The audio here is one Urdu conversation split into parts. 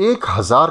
1000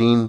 3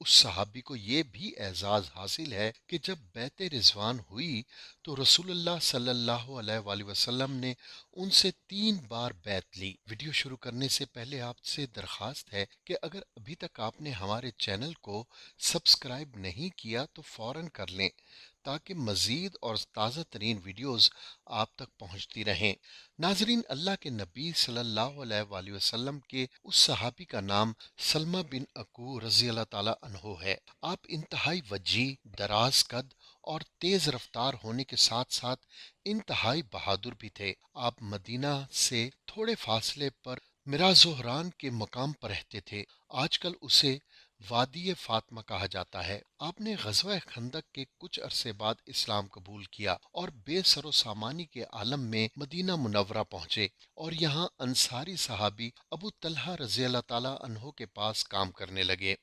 اس صحابی کو یہ بھی اعزاز حاصل ہے کہ جب بیعت رضوان ہوئی تو رسول اللہ صلی اللہ علیہ وآلہ وسلم نے ان سے 3 بار بیعت لی۔ ویڈیو شروع کرنے سے پہلے آپ سے درخواست ہے کہ اگر ابھی تک آپ نے ہمارے چینل کو سبسکرائب نہیں کیا تو فوراً کر لیں تاکہ مزید اور تازہ ترین ویڈیوز آپ تک پہنچتی رہیں۔ ناظرین، اللہ کے نبی صلی اللہ علیہ وآلہ وسلم کے اس صحابی کا نام سلمہ بن اکو رضی اللہ تعالی عنہ ہے۔ آپ انتہائی وجیح، دراز قد اور تیز رفتار ہونے کے ساتھ ساتھ انتہائی بہادر بھی تھے۔ آپ مدینہ سے تھوڑے فاصلے پر میرا زہران کے مقام پر رہتے تھے۔ آج کل اسے وادی فاطمہ کہا جاتا ہے۔ آپ نے غزوہ خندق کے کچھ عرصے بعد اسلام قبول کیا اور بے سر و سامانی کے عالم میں مدینہ منورہ پہنچے اور یہاں انصاری صحابی ابو طلحہ رضی اللہ تعالی عنہ کے پاس کام کرنے لگے۔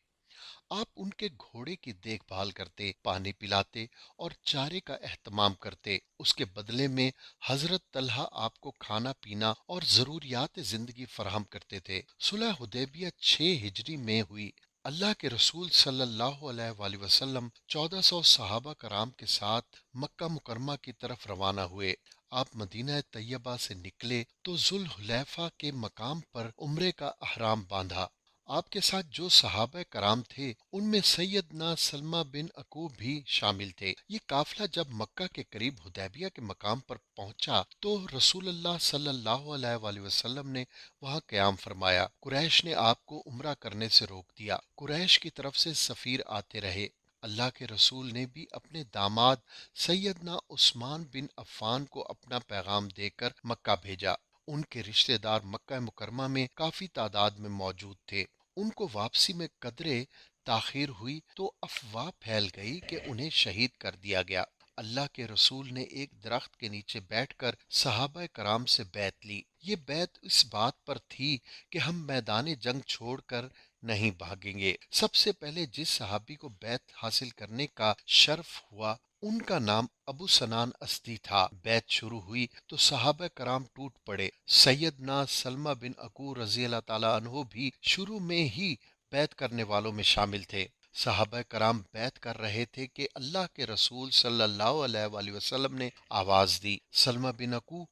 آپ ان کے گھوڑے کی دیکھ بھال کرتے، پانی پلاتے اور چارے کا اہتمام کرتے۔ اس کے بدلے میں حضرت طلحہ آپ کو کھانا پینا اور ضروریات زندگی فراہم کرتے تھے۔ صلح حدیبیہ 6 ہجری میں ہوئی۔ اللہ کے رسول صلی اللہ علیہ وآلہ وسلم 1400 صحابہ کرام کے ساتھ مکہ مکرمہ کی طرف روانہ ہوئے۔ آپ مدینہ طیبہ سے نکلے تو ذوالحلیفہ کے مقام پر عمرے کا احرام باندھا۔ آپ کے ساتھ جو صحابہ کرام تھے ان میں سیدنا سلمہ بن اکوب بھی شامل تھے۔ یہ قافلہ جب مکہ کے قریب حدیبیہ کے مقام پر پہنچا تو رسول اللہ صلی اللہ علیہ وآلہ وسلم نے وہاں قیام فرمایا۔ قریش نے آپ کو عمرہ کرنے سے روک دیا۔ قریش کی طرف سے سفیر آتے رہے۔ اللہ کے رسول نے بھی اپنے داماد سیدنا عثمان بن عفان کو اپنا پیغام دے کر مکہ بھیجا۔ ان کے رشتہ دار مکہ مکرمہ میں کافی تعداد میں موجود تھے۔ ان کو واپسی میں قدرے تاخیر ہوئی تو افواہ پھیل گئی کہ انہیں شہید کر دیا گیا۔ اللہ کے رسول نے ایک درخت کے نیچے بیٹھ کر صحابہ کرام سے بیعت لی۔ یہ بیعت اس بات پر تھی کہ ہم میدان جنگ چھوڑ کر نہیں بھاگیں گے۔ سب سے پہلے جس صحابی کو بیعت حاصل کرنے کا شرف ہوا ان کا نام ابو سنان اسدی تھا۔ بیعت شروع ہوئی تو صحابہ کرام ٹوٹ پڑے۔ سیدنا سلمہ بن اکو رضی اللہ تعالیٰ عنہ بھی شروع میں ہی بیعت کرنے والوں میں شامل تھے۔ صحابہ کرام بیعت کر رہے تھے کہ اللہ کے رسول صلی اللہ علیہ وآلہ وسلم نے آواز دی۔ سلمہ بن اکو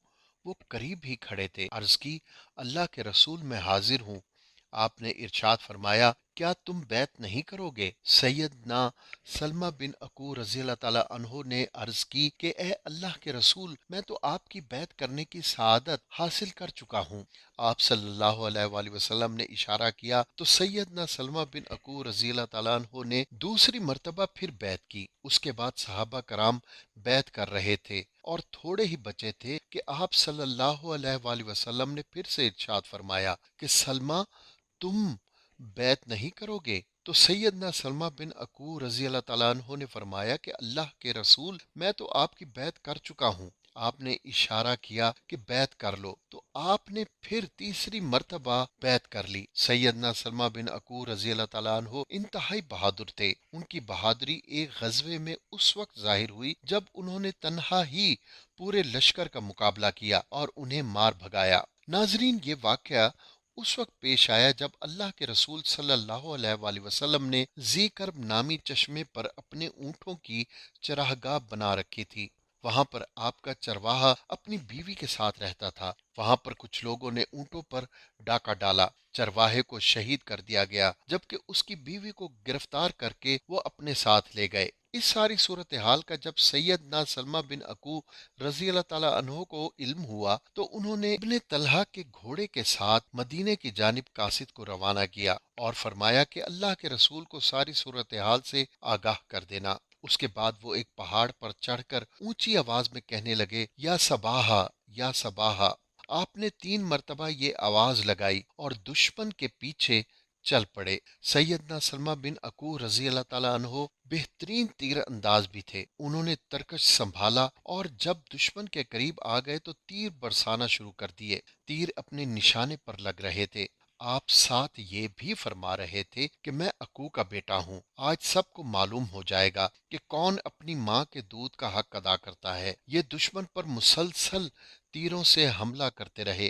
وہ قریب ہی کھڑے تھے۔ عرض کی، اللہ کے رسول میں حاضر ہوں۔ آپ نے ارشاد فرمایا، کیا تم بیعت نہیں کرو گے؟ سیدنا سلمہ بن اکو رضی اللہ تعالیٰ عنہ نے عرض کی کہ اے اللہ کے رسول، میں تو آپ کی بیعت کرنے کی سعادت حاصل کر چکا ہوں۔ آپ صلی اللہ علیہ وآلہ وسلم نے اشارہ کیا تو سیدنا سلمہ بن اکو رضی اللہ تعالیٰ عنہ نے دوسری مرتبہ پھر بیعت کی۔ اس کے بعد صحابہ کرام بیعت کر رہے تھے اور تھوڑے ہی بچے تھے کہ آپ صلی اللہ علیہ وآلہ وسلم نے پھر سے ارشاد فرمایا کہ سلمہ، تم بیعت نہیں کرو گے؟ تو سیدنا سلمہ بن اکو رضی اللہ تعالیٰ عنہ نے فرمایا کہ اللہ کے رسول، میں تو آپ کی بیعت کر چکا ہوں۔ آپ نے اشارہ کیا کہ بیعت کر لو تو آپ نے پھر تیسری مرتبہ بیعت کر لی۔ سیدنا سلمہ بن اکو رضی اللہ تعالیٰ عنہ انتہائی بہادر تھے۔ ان کی بہادری ایک غزوے میں اس وقت ظاہر ہوئی جب انہوں نے تنہا ہی پورے لشکر کا مقابلہ کیا اور انہیں مار بھگایا۔ ناظرین، یہ واقعہ اس وقت پیش آیا جب اللہ کے رسول صلی اللہ علیہ وآلہ وسلم نے ذی کرب نامی چشمے پر اپنے اونٹوں کی چراگاہ بنا رکھی تھی۔ وہاں پر آپ کا چرواہا اپنی بیوی کے ساتھ رہتا تھا۔ وہاں پر کچھ لوگوں نے اونٹوں پر ڈاکہ ڈالا۔ چرواہے کو شہید کر دیا گیا جبکہ اس کی بیوی کو گرفتار کر کے وہ اپنے ساتھ لے گئے۔ اس ساری صورتحال کا جب سیدنا سلمہ بن اکو رضی اللہ تعالیٰ عنہ کو علم ہوا تو انہوں نے ابن طلحہ کے گھوڑے کے ساتھ مدینے کی جانب قاصد کو روانہ کیا اور فرمایا کہ اللہ کے رسول کو ساری صورتحال سے آگاہ کر دینا۔ اس کے بعد وہ ایک پہاڑ پر چڑھ کر اونچی آواز میں کہنے لگے، یا صباحا، یا صباحا۔ آپ نے 3 مرتبہ یہ آواز لگائی اور دشمن کے پیچھے چل پڑے۔ سیدنا سلمہ بن اکو رضی اللہ تعالیٰ عنہ بہترین تیر انداز بھی تھے۔ انہوں نے ترکش سنبھالا اور جب دشمن کے قریب آ گئے تو تیر برسانا شروع کر دیے۔ تیر اپنے نشانے پر لگ رہے تھے۔ آپ ساتھ یہ بھی فرما رہے تھے کہ میں اکو کا بیٹا ہوں۔ آج سب کو معلوم ہو جائے گا کہ کون اپنی ماں کے دودھ کا حق ادا کرتا ہے۔ یہ دشمن پر مسلسل تیروں سے حملہ کرتے رہے